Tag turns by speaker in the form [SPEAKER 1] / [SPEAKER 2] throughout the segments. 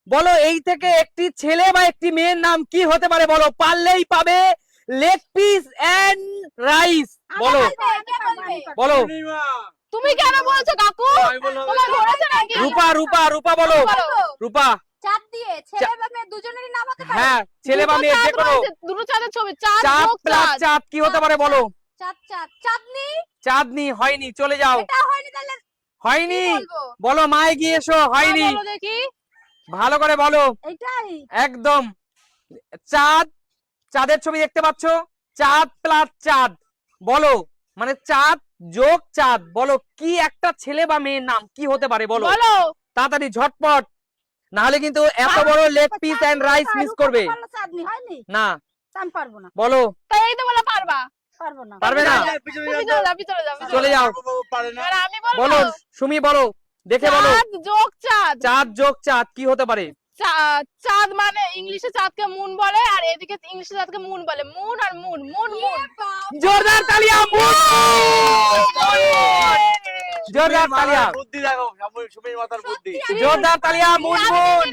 [SPEAKER 1] বলো এই থেকে একটি ছেলে বা একটি মেয়ের নাম কি হতে পারে বলো, পারলেই পাবে লেগ পিস এন্ড রাইস। বলো বলো।
[SPEAKER 2] তুমি কেন বলছো কাকু? তোমার ধরেছে নাকি?
[SPEAKER 1] রূপা রূপা রূপা বলো। রূপা
[SPEAKER 3] চাঁদ দিয়ে ছেলে বা মেয়ে দুজনেরই নাম হতে পারে।
[SPEAKER 1] হ্যাঁ, ছেলে বা মেয়ে যে কোনো।
[SPEAKER 2] দুটো চাঁদের ছবি, চাঁদ
[SPEAKER 1] চাঁদ
[SPEAKER 2] যোগ
[SPEAKER 1] প্লাস
[SPEAKER 2] চাঁদ।
[SPEAKER 1] চাঁদ কি হতে পারে বলো।
[SPEAKER 3] চাঁদ চাঁদ চাঁদনি।
[SPEAKER 1] চাঁদনি হয়নি, চলে যাও।
[SPEAKER 3] এটা হয়নি তাহলে
[SPEAKER 1] হয়নি
[SPEAKER 3] কি বলবো?
[SPEAKER 1] বলো, মায়ে গিয়ে এসো। হয়নি,
[SPEAKER 2] বলো দেখি।
[SPEAKER 1] ভালো করে বলো।
[SPEAKER 3] এটাই
[SPEAKER 1] একদম চাঁদ, চাঁদের ছবি দেখতে পাচ্ছো, চাঁদ প্লাস চাঁদ বলো, মানে চাঁদ যোগ চাঁদ। বলো কি একটা ছেলে বা মেয়ের নাম কি হতে পারে বলো,
[SPEAKER 2] বলো।
[SPEAKER 1] তাড়াতাড়ি ঝটপট, নাহলে কিন্তু এত বড় leg piece and rice miss করবে।
[SPEAKER 3] চাঁদনি হয়নি,
[SPEAKER 1] না
[SPEAKER 3] আমি পারবো না।
[SPEAKER 1] বলো।
[SPEAKER 2] তাই এই তো বলা পারবা।
[SPEAKER 3] পারবো না।
[SPEAKER 1] পারবে না,
[SPEAKER 2] তুমি চলে যাও, চলে যাও।
[SPEAKER 1] চলে যাও।
[SPEAKER 2] এবার আমি বলবো।
[SPEAKER 1] বলো সুমি, বলো দেখে বলো।
[SPEAKER 2] চাঁদ যোগ চাঁদ।
[SPEAKER 1] চাঁদ যোগ চাঁদ কি হতে পারে।
[SPEAKER 2] চাঁদ মানে ইংলিশে চাঁদকে মুন বলে, আর এদিকে ইংলিশে চাঁদকে মুন বলে। মুন আর মুন, মুন মুন।
[SPEAKER 1] জোরদার তালিয়া, জোরদার তালিয়া,
[SPEAKER 4] বুদ্ধি দেখো, সুমির মাথার বুদ্ধি।
[SPEAKER 1] জোরদার তালিয়া। মুন মুন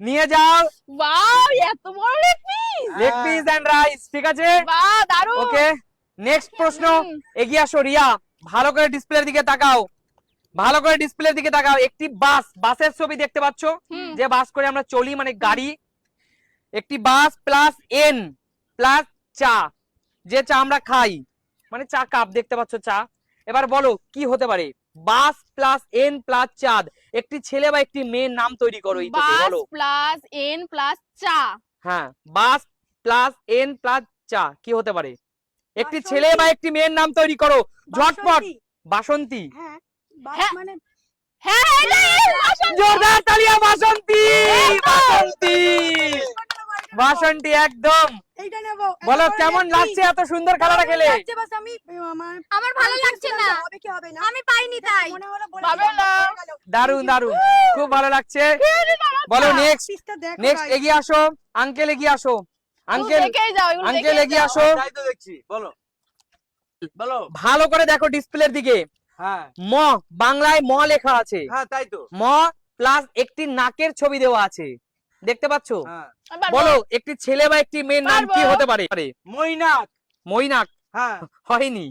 [SPEAKER 1] নিয়ে যাও
[SPEAKER 2] বাহ, এত বড় leg piece.
[SPEAKER 1] Leg piece and rice, ঠিক আছে।
[SPEAKER 2] বাহ, দারুণ।
[SPEAKER 1] ওকে, নেক্সট প্রশ্ন। এগিয়ে আসো রিয়া, ভালো করে ডিসপ্লের দিকে তাকাও, ভালো করে ডিসপ্লের দিকে তাকাও। একটি বাস, বাসের ছবি দেখতে পাচ্ছ, যে বাস করে আমরা চলি, মানে গাড়ি। একটি বাস প্লাস এন প্লাস চা, যে চা আমরা খাই, মানে চা কাপ দেখতে পাচ্ছ, চা। এবার বলো কি হতে পারে, বাস প্লাস এন প্লাস চাঁদ। একটি ছেলে বা একটি মেয়ের নাম তৈরি করো এই থেকে,
[SPEAKER 2] বাস
[SPEAKER 1] বলো।
[SPEAKER 2] প্লাস এন প্লাস চা।
[SPEAKER 1] হ্যাঁ, বাস প্লাস এন প্লাস চা কি হতে পারে। একটি ছেলে বা একটি মেয়ের নাম তৈরি করো ঝটপট। বাসন্তী।
[SPEAKER 3] হ্যাঁ,
[SPEAKER 2] হ্যাঁ।
[SPEAKER 3] মানে
[SPEAKER 2] হ্যাঁ, এটাই
[SPEAKER 1] জোরদার তালিয়া, বাসন্তী, বাসন্তী, বাসন্তী একদম।
[SPEAKER 3] এইটা নেব।
[SPEAKER 1] বলো কেমন লাগছে এত সুন্দর খেলাটা খেলে।
[SPEAKER 3] বাস আমি আমার ভালো লাগছে না। হবে কি হবে না, আমি পাইনি তাই মনে হলো বলে
[SPEAKER 2] ভালো না।
[SPEAKER 1] দারুন দারুন, খুব ভালো লাগছে। বলো নেক্সট,
[SPEAKER 3] পিসটা দেখো
[SPEAKER 1] নেক্সট এগিয়ে আসো। আঙ্কেল এগিয়ে আসো, আঙ্কেল,
[SPEAKER 2] দেখেই যাও, এগুলো
[SPEAKER 1] আঙ্কেল
[SPEAKER 2] দেখেই
[SPEAKER 1] এগিয়ে
[SPEAKER 2] যাও।
[SPEAKER 1] আসো।
[SPEAKER 4] তাই তো দেখছি, বলো বলো।
[SPEAKER 1] ভালো করে দেখো ডিসপ্লের দিকে।
[SPEAKER 4] হ্যাঁ
[SPEAKER 1] ম, বাংলায় ম লেখা আছে।
[SPEAKER 4] হ্যাঁ, তাই তো।
[SPEAKER 1] ম প্লাস একটি নাকের ছবি দেওয়া আছে, দেখতে পাচ্ছো।
[SPEAKER 4] হ্যাঁ,
[SPEAKER 2] এবার
[SPEAKER 1] বলো একটি ছেলে বা একটি মেয়ের নাম কি
[SPEAKER 2] পারবো।
[SPEAKER 1] হতে পারে।
[SPEAKER 4] মৈনাক।
[SPEAKER 1] মৈনাক
[SPEAKER 4] হ্যাঁ,
[SPEAKER 1] হয়নি,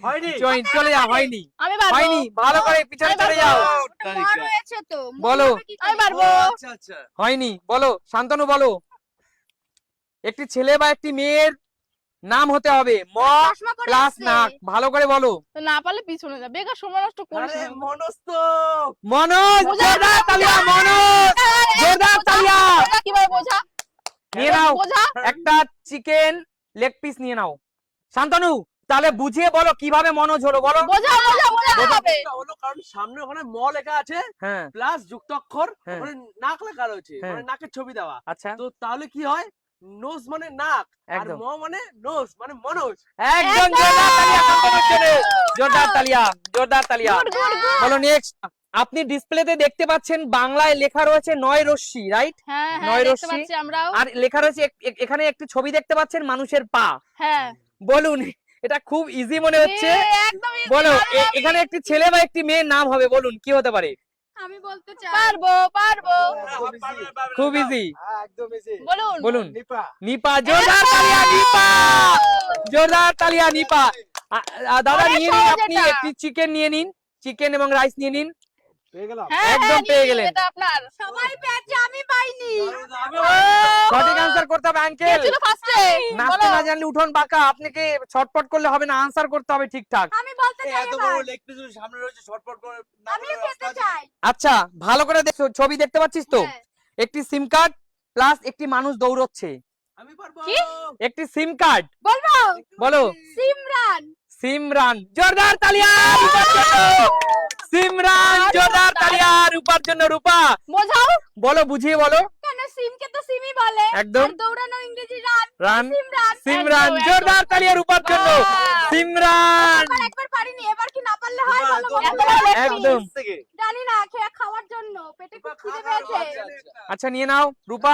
[SPEAKER 4] হয়নি।
[SPEAKER 1] চলে যাও। হয়নি,
[SPEAKER 2] আমি পারবো।
[SPEAKER 1] হয়নি, ভালো করে পিছনে
[SPEAKER 2] আমি
[SPEAKER 1] চলে
[SPEAKER 2] পারবো।
[SPEAKER 1] যাও।
[SPEAKER 3] মন রয়েছে তো
[SPEAKER 1] বলো।
[SPEAKER 2] আমি পারবো।
[SPEAKER 4] আচ্ছা আচ্ছা।
[SPEAKER 1] হয়নি, বলো শান্তনু বলো। একটি ছেলে বা একটি মেয়ের নাম হতে হবে ম
[SPEAKER 3] চশমা পরে
[SPEAKER 1] প্লাস
[SPEAKER 3] আসছে।
[SPEAKER 1] নাক, ভালো করে বলো।
[SPEAKER 2] তো না পারলে পিছনে যা, বেকার সময় নষ্ট করিস
[SPEAKER 4] আরে
[SPEAKER 2] না।
[SPEAKER 4] মনস্ত।
[SPEAKER 1] মনোজ, জোরদার তালিয়া, মনোজ, জোরদার তালিয়া।
[SPEAKER 2] বোঝা কিভাবে বোঝা?
[SPEAKER 1] নিয়ে নাও
[SPEAKER 2] বোঝা।
[SPEAKER 1] একটা চিকেন লেগ পিস নিয়ে নাও। শান্তনু তাহলে বুঝিয়ে বলো কিভাবে মনোজ হলো, বলো।
[SPEAKER 2] বোঝা বোঝা বোঝা হবে।
[SPEAKER 4] এটা হলো কারণ সামনে ওখানে ম লেখা আছে,
[SPEAKER 1] হ্যাঁ
[SPEAKER 4] প্লাস যুক্তাক্ষর,
[SPEAKER 1] হ্যাঁ।
[SPEAKER 4] ওখানে নাক লেখা রয়েছে,
[SPEAKER 1] হ্যাঁ।
[SPEAKER 4] মানে নাকের ছবি দেওয়া।
[SPEAKER 1] আচ্ছা,
[SPEAKER 4] তো তাহলে কি হয়, নোজ মানে নাক, আর
[SPEAKER 1] একদম।
[SPEAKER 4] ম মানে নোজ মানে মনোজ।
[SPEAKER 1] একদম জোরদার তালিয়া শান্তনুর জন্য। জোরদার তালিয়া, জোরদার তালিয়া।
[SPEAKER 2] Good good good.
[SPEAKER 1] বলো নেক্সট। আপনি ডিসপ্লেতে দেখতে পাচ্ছেন বাংলায় লেখা রয়েছে নয় রশ্মি, রাইট।
[SPEAKER 2] হ্যাঁ হ্যাঁ,
[SPEAKER 1] নয়
[SPEAKER 2] দেখতে
[SPEAKER 1] রশ্মি।
[SPEAKER 2] পাচ্ছি আমরাও।
[SPEAKER 1] আর লেখা রয়েছে এখানে একটি ছবি দেখতে পাচ্ছেন মানুষের পা।
[SPEAKER 2] হ্যাঁ।
[SPEAKER 1] বলুন, এটা খুব ইজি মনে হচ্ছে।
[SPEAKER 2] একদম easy,
[SPEAKER 1] বলো
[SPEAKER 2] পারবো আমি।
[SPEAKER 1] এখানে একটি ছেলে বা একটি মেয়ের নাম হবে, বলুন কি হতে পারে।
[SPEAKER 3] আমি বলতে চাই
[SPEAKER 2] পারবো পারবো।
[SPEAKER 1] খুব ইজি,
[SPEAKER 4] হ্যাঁ, একদম easy।
[SPEAKER 2] বলুন।
[SPEAKER 1] বলুন।
[SPEAKER 4] নিপা।
[SPEAKER 1] নিপা, জোরদার তালিয়া, নিপা, জোরদার তালিয়া, নিপা। দাদা
[SPEAKER 2] অনেক
[SPEAKER 1] নিয়ে নিন,
[SPEAKER 2] সহজ
[SPEAKER 1] আপনি
[SPEAKER 2] এটা।
[SPEAKER 1] একটি চিকেন নিয়ে নিন, চিকেন এবং রাইস নিয়ে নিন।
[SPEAKER 4] পেয়ে গেলাম।
[SPEAKER 2] হ্যাঁ,
[SPEAKER 1] একদম
[SPEAKER 2] হ্যাঁ,
[SPEAKER 1] পেয়ে
[SPEAKER 2] নিন,
[SPEAKER 1] গেলেন।
[SPEAKER 2] এটা আপনার।
[SPEAKER 3] সবাই পেয়েছে আমি পাইনি।
[SPEAKER 1] সঠিক আনসার করতে হবে
[SPEAKER 2] কে
[SPEAKER 1] আঙ্কেল।
[SPEAKER 2] ছিল ফার্স্টে?
[SPEAKER 1] নাচতে
[SPEAKER 2] বলো।
[SPEAKER 1] না জানলে উঠোন বাঁকা, আপনাকে ছটপট করলে হবে না, আনসার করতে হবে ঠিকঠাক।
[SPEAKER 3] আমি বলতে চাই
[SPEAKER 4] এত
[SPEAKER 3] এবার
[SPEAKER 4] বড় লেগ পিস সামনে রয়েছে, শর্টকাট করে না
[SPEAKER 3] আমিও
[SPEAKER 4] বলে
[SPEAKER 3] খেতে
[SPEAKER 4] রাস্তা আছে।
[SPEAKER 3] চাই।
[SPEAKER 1] আচ্ছা ভালো করে দেখো, ছবি দেখতে পাচ্ছিস তো।
[SPEAKER 3] হ্যাঁ।
[SPEAKER 1] একটি সিম কার্ড প্লাস একটি মানুষ দৌড়চ্ছে।
[SPEAKER 4] আমি পারবো।
[SPEAKER 2] কি?
[SPEAKER 1] একটি সিম কার্ড,
[SPEAKER 3] বলবো
[SPEAKER 1] বলো।
[SPEAKER 3] সিমরান।
[SPEAKER 1] সিমরান, জোরদার তালিয়া রূপার জন্য। সিমরান, জোরদার তালিয়া রূপার জন্য। রূপা
[SPEAKER 2] বোঝাও।
[SPEAKER 1] বলো, বুঝিয়ে বলো।
[SPEAKER 3] কেন সিমকে তো সিমই বলে,
[SPEAKER 1] একদম।
[SPEAKER 3] আর দৌড়ানো ইংরেজি রান।
[SPEAKER 1] রান,
[SPEAKER 3] সিমরান।
[SPEAKER 1] সিমরান,
[SPEAKER 2] একদম,
[SPEAKER 1] জোরদার তালিয়া রূপার জন্য।
[SPEAKER 2] বাহ।
[SPEAKER 1] সিমরান,
[SPEAKER 3] একবার পারিনি, এবার কি না পারলে হয়
[SPEAKER 4] নিপা,
[SPEAKER 3] বলো
[SPEAKER 4] তোর
[SPEAKER 3] বলো।
[SPEAKER 2] এত বড় leg piece।
[SPEAKER 1] একদম।
[SPEAKER 4] থেকে।
[SPEAKER 3] জানি না, খেয়ে খাওয়ার জন্য পেটে খুব খিদে পেয়েছে।
[SPEAKER 4] আচ্ছা, আচ্ছা।
[SPEAKER 1] আচ্ছা নিয়ে নাও রূপা।